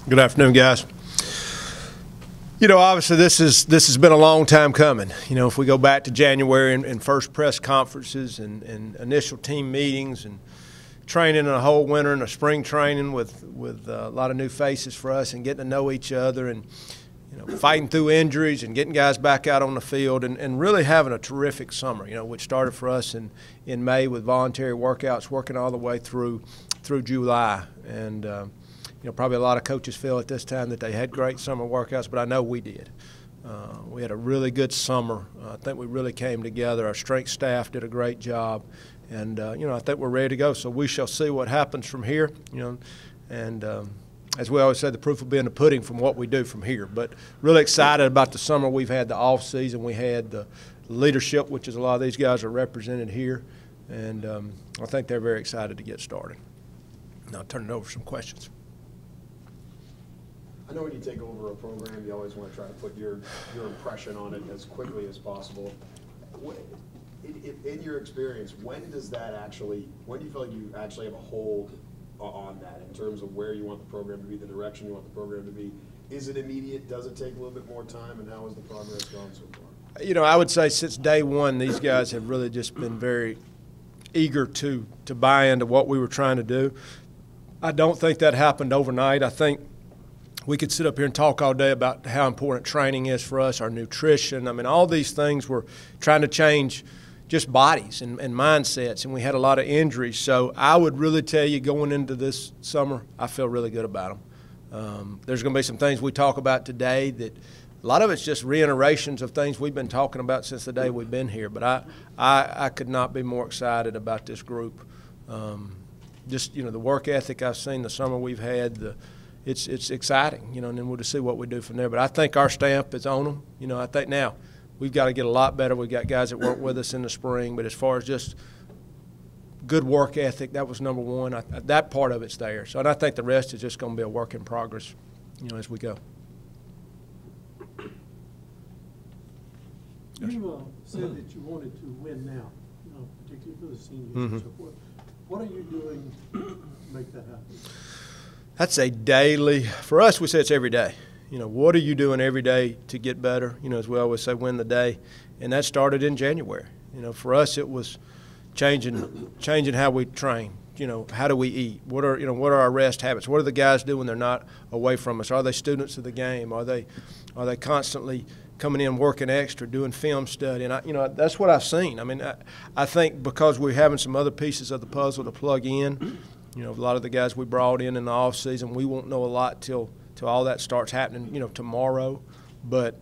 Good afternoon, guys. You know, obviously this has been a long time coming. You know, if we go back to January and first press conferences and initial team meetings and training a whole winter and a spring training with a lot of new faces for us and getting to know each other and, you know, fighting through injuries and getting guys back out on the field and really having a terrific summer, you know, which started for us in May with voluntary workouts working all the way through July. And, you know, probably a lot of coaches feel at this time that they had great summer workouts, but I know we did. We had a really good summer. I think we really came together. Our strength staff did a great job. And, you know, I think we're ready to go. So we shall see what happens from here, you know. And as we always say, the proof will be in the pudding from what we do from here. But really excited about the summer. We've had the off season. We had the leadership, which is a lot of these guys are represented here. And I think they're very excited to get started. Now I'll turn it over for some questions. I know when you take over a program, you always want to try to put your impression on it as quickly as possible. In your experience, when do you feel like you actually have a hold on that in terms of where you want the program to be, the direction you want the program to be? Is it immediate? Does it take a little bit more time? And how has the progress gone so far? You know, I would say since day one, these guys have really just been very eager to buy into what we were trying to do. I don't think that happened overnight. I think we could sit up here and talk all day about how important training is for us, our nutrition. I mean, all these things we're trying to change just bodies and mindsets, and we had a lot of injuries. So I would really tell you going into this summer, I feel really good about them. There's going to be some things we talk about today that a lot of it's just reiterations of things we've been talking about since the day we've been here. But I could not be more excited about this group. Just, you know, the work ethic I've seen, the summer we've had, it's exciting, you know, and then we'll just see what we do from there. But I think our stamp is on them. You know, I think now we've got to get a lot better. We've got guys that work with us in the spring. But as far as just good work ethic, that was number one. That part of it's there. So and I think the rest is just going to be a work in progress, you know, as we go. You said that you wanted to win now, you know, particularly for the seniors and so forth. What are you doing to make that happen? That's a daily, for us we say it's every day. You know, what are you doing every day to get better? You know, as we always say, win the day. And that started in January. You know, for us it was changing how we train. You know, how do we eat? What are our rest habits? What do the guys do when they're not away from us? Are they students of the game? Are they constantly coming in working extra, doing film study? And you know, that's what I've seen. I mean, I think because we're having some other pieces of the puzzle to plug in. You know, a lot of the guys we brought in the off season, we won't know a lot till all that starts happening, you know, tomorrow. But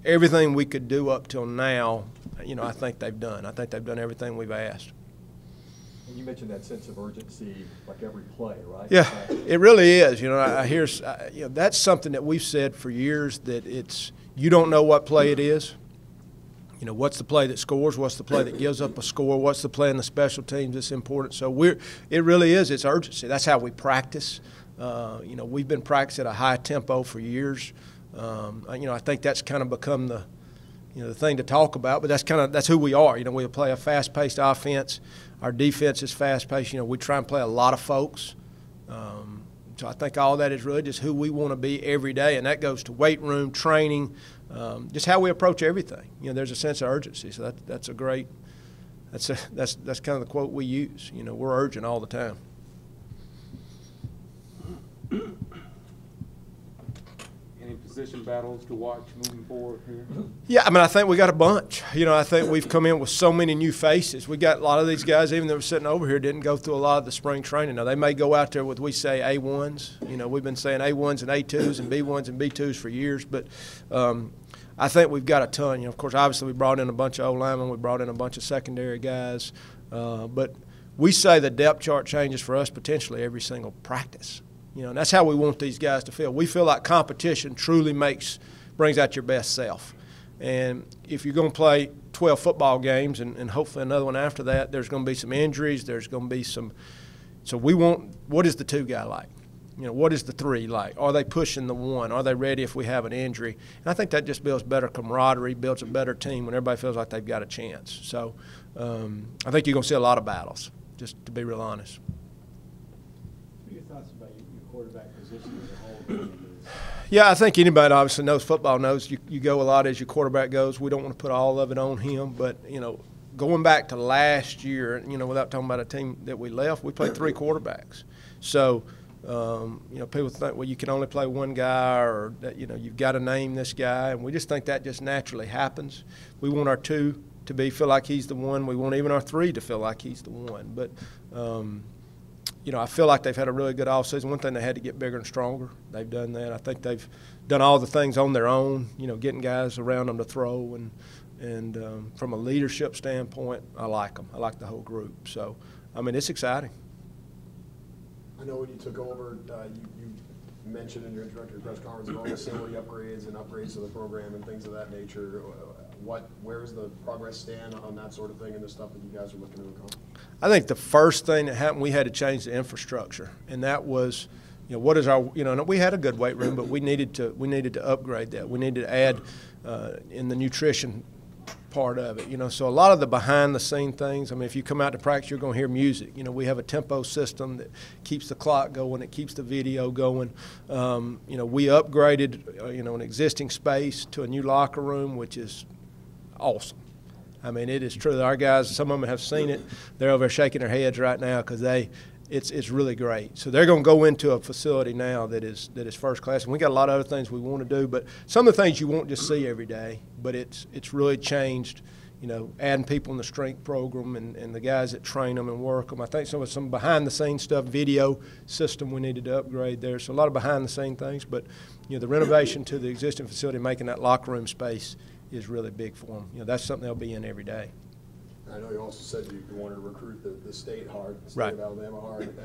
everything we could do up till now, you know, I think they've done. I think they've done everything we've asked. And you mentioned that sense of urgency, like every play, right? Yeah, it really is. You know, I hear, you know, that's something that we've said for years, that it's, you don't know what play it is. You know, what's the play that scores? What's the play that gives up a score? What's the play in the special teams that's important? So it really is. It's urgency. That's how we practice. You know, we've been practicing at a high tempo for years. You know, I think that's kind of become the thing to talk about. But that's who we are. You know, we play a fast-paced offense. Our defense is fast-paced. You know, we try and play a lot of folks. So I think all that is really just who we want to be every day, and that goes to weight room, training, just how we approach everything. You know, there's a sense of urgency. So that's kind of the quote we use. You know, we're urgent all the time. Any position battles to watch moving forward here? Yeah, I mean, I think we got a bunch. You know, I think we've come in with so many new faces. We got a lot of these guys, even that were sitting over here, didn't go through a lot of the spring training. Now, they may go out there with, we say, A1s. You know, we've been saying A1s and A2s and B1s and B2s for years. But I think we've got a ton. You know, of course, obviously we brought in a bunch of O-linemen. We brought in a bunch of secondary guys. But we say the depth chart changes for us potentially every single practice. You know, and that's how we want these guys to feel. We feel like competition truly brings out your best self. And if you're going to play 12 football games and hopefully another one after that, there's going to be some injuries. There's going to be some – so we want – what is the 2 guy like? You know, what is the 3 like? Are they pushing the 1? Are they ready if we have an injury? And I think that just builds better camaraderie, builds a better team when everybody feels like they've got a chance. So I think you're going to see a lot of battles, just to be real honest. What are your thoughts about your quarterback position? position as a whole going into this? Yeah, I think anybody obviously knows football knows you go a lot as your quarterback goes. We don't want to put all of it on him, but, going back to last year, without talking about a team that we left, we played 3 quarterbacks. So, people think, well, you can only play one guy, or that, you've got to name this guy, and we just think that just naturally happens. We want our 2 to feel like he's the one. We want even our 3 to feel like he's the one. But, I feel like they've had a really good offseason. One thing, they had to get bigger and stronger. They've done that. I think they've done all the things on their own, getting guys around them to throw. And from a leadership standpoint, I like them. I like the whole group. So, it's exciting. I know when you took over, you mentioned in your introductory press conference all the facility upgrades and upgrades to the program and things of that nature. Where's the progress stand on that sort of thing and the stuff that you guys are looking to accomplish? I think the first thing that happened, we had to change the infrastructure, and that was, what is our, we had a good weight room, but we needed to upgrade that. We needed to add in the nutrition part of it, so a lot of the behind-the-scene things. If you come out to practice, you're going to hear music. We have a tempo system that keeps the clock going, it keeps the video going. We upgraded, an existing space to a new locker room, which is awesome. It is true. Our guys, some of them have seen it. They're over there shaking their heads right now because it's really great. So they're going to go into a facility now that is first class. And we got a lot of other things we want to do, but some of the things you won't just see every day. But it's really changed. Adding people in the strength program and the guys that train them and work them. I think some behind the scenes stuff, video system we needed to upgrade there. So a lot of behind the scene things. But the renovation to the existing facility, making that locker room space, is really big for them. That's something they'll be in every day. I know you also said you wanted to recruit the state hard, the state right. of Alabama hard.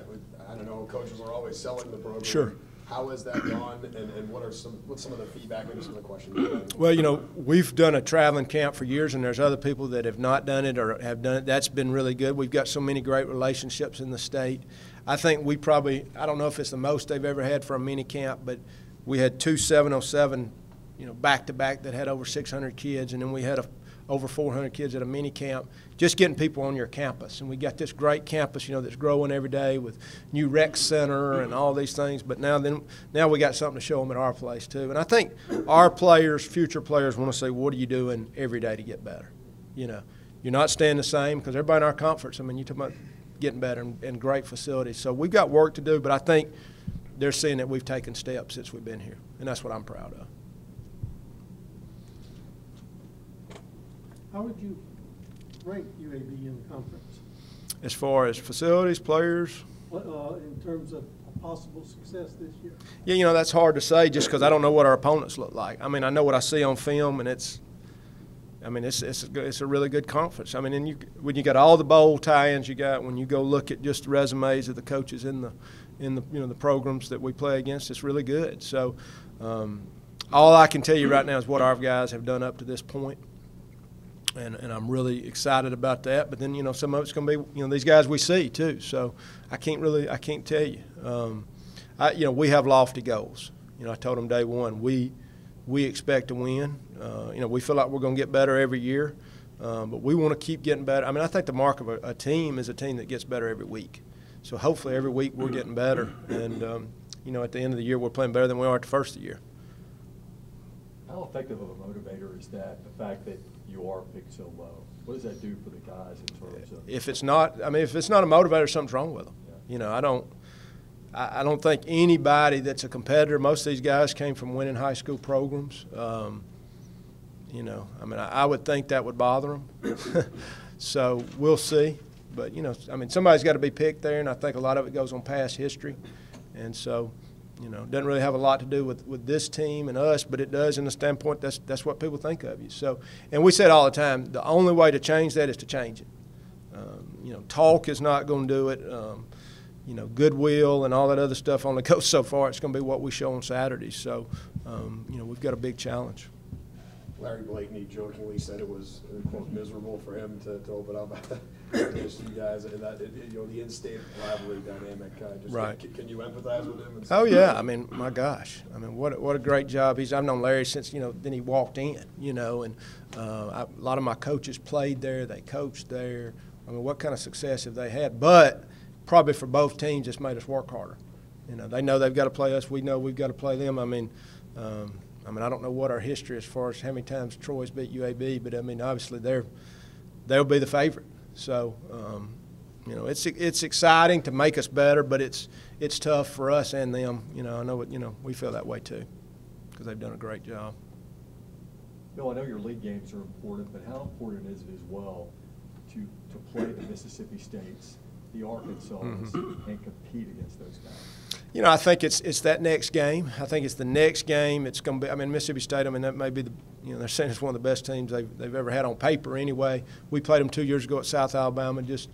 I don't know, coaches are always selling the program. Sure. How has that gone, and what's some of the feedback, maybe some of the questions? Well, we've done a traveling camp for years, and there's other people that have not done it or have done it. That's been really good. We've got so many great relationships in the state. I think we probably, I don't know if it's the most they've ever had for a mini camp, but we had 2 707, back-to-back that had over 600 kids, and then we had over 400 kids at a mini camp, just getting people on your campus. And we got this great campus, that's growing every day with new rec center and all these things. But now we got something to show them at our place too. And I think our players, future players, want to say, what are you doing every day to get better? You're not staying the same, because everybody in our conference, you talk about getting better and great facilities. So we've got work to do, but I think they're seeing that we've taken steps since we've been here, and that's what I'm proud of. How would you rank UAB in the conference? As far as facilities, players? In terms of possible success this year? Yeah, that's hard to say just because I don't know what our opponents look like. I know what I see on film, and it's a really good conference. And when you got all the bowl tie-ins you got, when you go look at just the resumes of the coaches in the programs that we play against, it's really good. So all I can tell you right now is what our guys have done up to this point. And I'm really excited about that. But then, some of it's going to be, these guys we see too. So I can't tell you. We have lofty goals. I told them day one, we expect to win. We feel like we're going to get better every year, but we want to keep getting better. I think the mark of a team is a team that gets better every week. So hopefully every week we're getting better. And, at the end of the year, we're playing better than we are at the first of the year. How effective of a motivator is that, the fact that you are picked so low? What does that do for the guys in terms of? If it's not a motivator, something's wrong with them. Yeah. I don't think anybody that's a competitor. Most of these guys came from winning high school programs. I would think that would bother them. So we'll see. But somebody's got to be picked there, and I think a lot of it goes on past history, and so. It doesn't really have a lot to do with this team and us, but it does in the standpoint that's what people think of you. So, and we said all the time, the only way to change that is to change it. Talk is not going to do it. Goodwill and all that other stuff only goes so far. It's going to be what we show on Saturdays. So, we've got a big challenge. Larry Blakeney jokingly said it was, quote, miserable for him to open up against you guys, and that the in-state rivalry dynamic. Right. Can you empathize with him? Oh yeah, my gosh, what a great job I've known Larry since then he walked in, and a lot of my coaches played there, they coached there. What kind of success have they had? But probably for both teams, it's made us work harder. You know, they know they've got to play us. We know we've got to play them. I mean, I don't know what our history as far as how many times Troy's beat UAB, but I mean, obviously they'll be the favorite. So, you know, it's exciting to make us better, but it's tough for us and them. You know, I know it. You know, we feel that way too because they've done a great job. Bill, I know your league games are important, but how important is it as well to play the Mississippi States, the Arkansas, and compete against those guys? You know, I think it's that next game. I think it's the next game. It's going to be. I mean, Mississippi State. I mean, that may be they're saying it's one of the best teams they've ever had on paper. Anyway, we played them 2 years ago at South Alabama. Just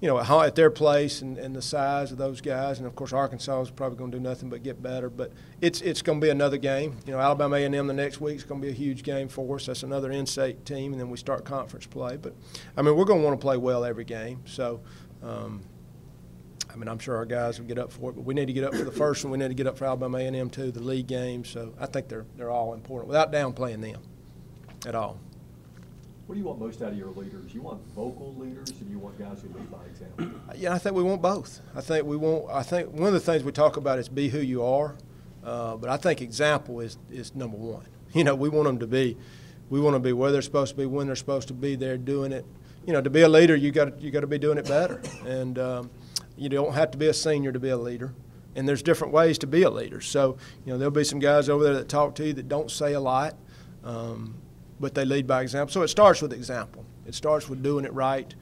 at their place and the size of those guys, and of course Arkansas is probably going to do nothing but get better. But it's going to be another game. You know, Alabama A&M the next week is going to be a huge game for us. That's another in-state team, and then we start conference play. But I mean, we're going to want to play well every game. So. I mean, I'm sure our guys will get up for it, but we need to get up for the first one. We need to get up for Alabama A&M too, the league games. So I think they're all important without downplaying them at all. What do you want most out of your leaders? You want vocal leaders, or do you want guys who lead by example? Yeah, I think we want both. I think one of the things we talk about is be who you are, but I think example is number one. You know, we want them to be where they're supposed to be, when they're supposed to be there, doing it. You know, to be a leader, you got to be doing it better, and you don't have to be a senior to be a leader, and there's different ways to be a leader. So, you know, there'll be some guys over there that talk to you that don't say a lot, but they lead by example. So it starts with example. It starts with doing it right,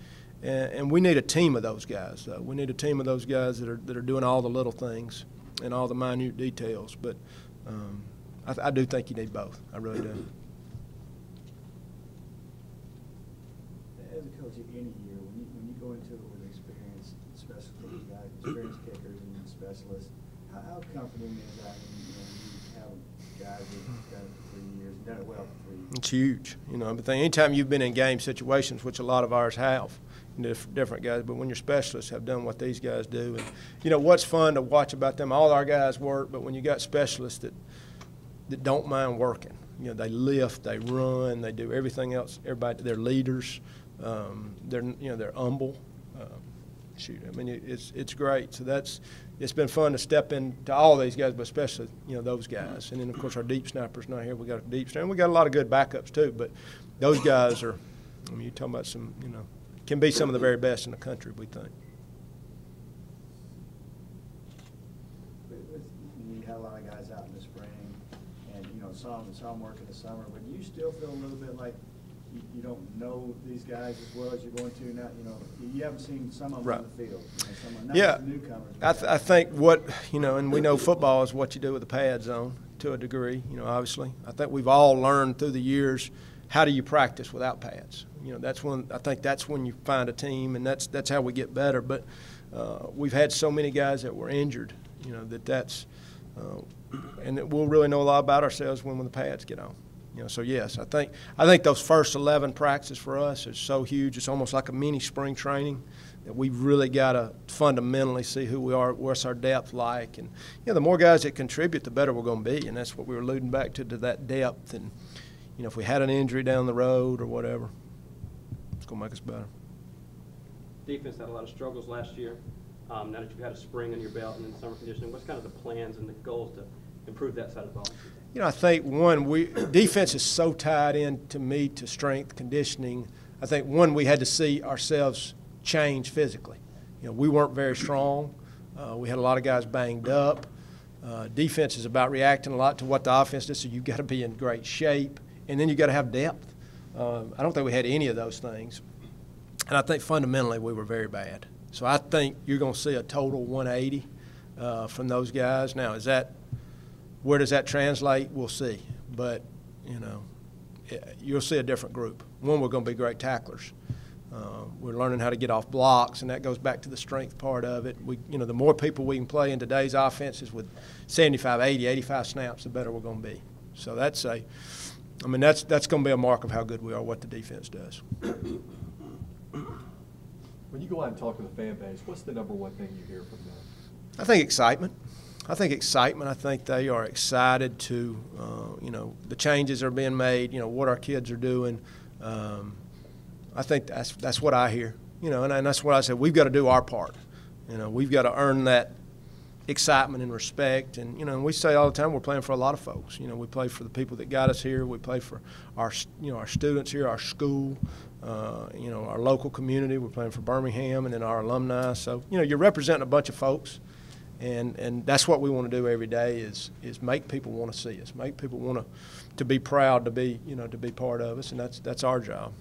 and we need a team of those guys. We need a team of those guys that are doing all the little things and all the minute details. But I do think you need both. I really do. As a coach, any year, when you go into it with experience, especially guys, experienced kickers and specialists, how comforting is that when you have guys who've done it for 3 years and done it well for 3 years? It's huge. You know, but anytime you've been in game situations, which a lot of ours have, different guys, but when your specialists have done what these guys do, and you know what's fun to watch about them, all our guys work, but when you got specialists that don't mind working, you know, they lift, they run, they do everything else. Everybody, they're leaders. They're humble. I mean, it's great. So it's been fun to step into all these guys, but especially those guys. And then of course our deep snapper's not here. We got a deep snapper. We got a lot of good backups too. But those guys are. I mean, you're talking about some. Can be some of the very best in the country. We think. You had a lot of guys out in the spring, and some work in the summer. But do you still feel a little bit like you don't know these guys as well as you're going to now? You haven't seen some of them on the field. Some of newcomers. I think and we know football is what you do with the pads on to a degree. Obviously, I think we've all learned through the years how do you practice without pads. I think that's when you find a team, and that's how we get better. But we've had so many guys that were injured. And that we'll really know a lot about ourselves when the pads get on. So yes, I think those first 11 practices for us is so huge. It's almost like a mini spring training that we've really got to fundamentally see who we are, what's our depth like, and the more guys that contribute, the better we're going to be. And that's what we were alluding back to that depth. And if we had an injury down the road or whatever, it's going to make us better. Defense had a lot of struggles last year. Now that you've had a spring on your belt and then summer conditioning, what's kind of the plans and the goals to improve that side of the ball? I think defense is so tied in to strength, conditioning. I think we had to see ourselves change physically. We weren't very strong. We had a lot of guys banged up. Defense is about reacting a lot to what the offense does, so you've got to be in great shape, and then you've got to have depth. I don't think we had any of those things, and I think fundamentally we were very bad. So I think you're going to see a total 180 from those guys. Now, where does that translate? We'll see. But, you'll see a different group. We're going to be great tacklers. We're learning how to get off blocks, and that goes back to the strength part of it. The more people we can play in today's offenses with 75, 80, 85 snaps, the better we're going to be. So that's going to be a mark of how good we are, what the defense does. When you go out and talk to the fan base, what's the number one thing you hear from them? I think excitement. I think they are excited to, the changes are being made, what our kids are doing. I think that's what I hear, and that's what I said. We've got to do our part. We've got to earn that excitement and respect. And, you know, we say all the time we're playing for a lot of folks. You know, we play for the people that got us here. We play for our, you know, our students here, our school, you know, our local community. We're playing for Birmingham and then our alumni. So, you know, you're representing a bunch of folks. And that's what we want to do every day is make people want to see us, make people want to be proud to be, you know, to be part of us. And that's our job.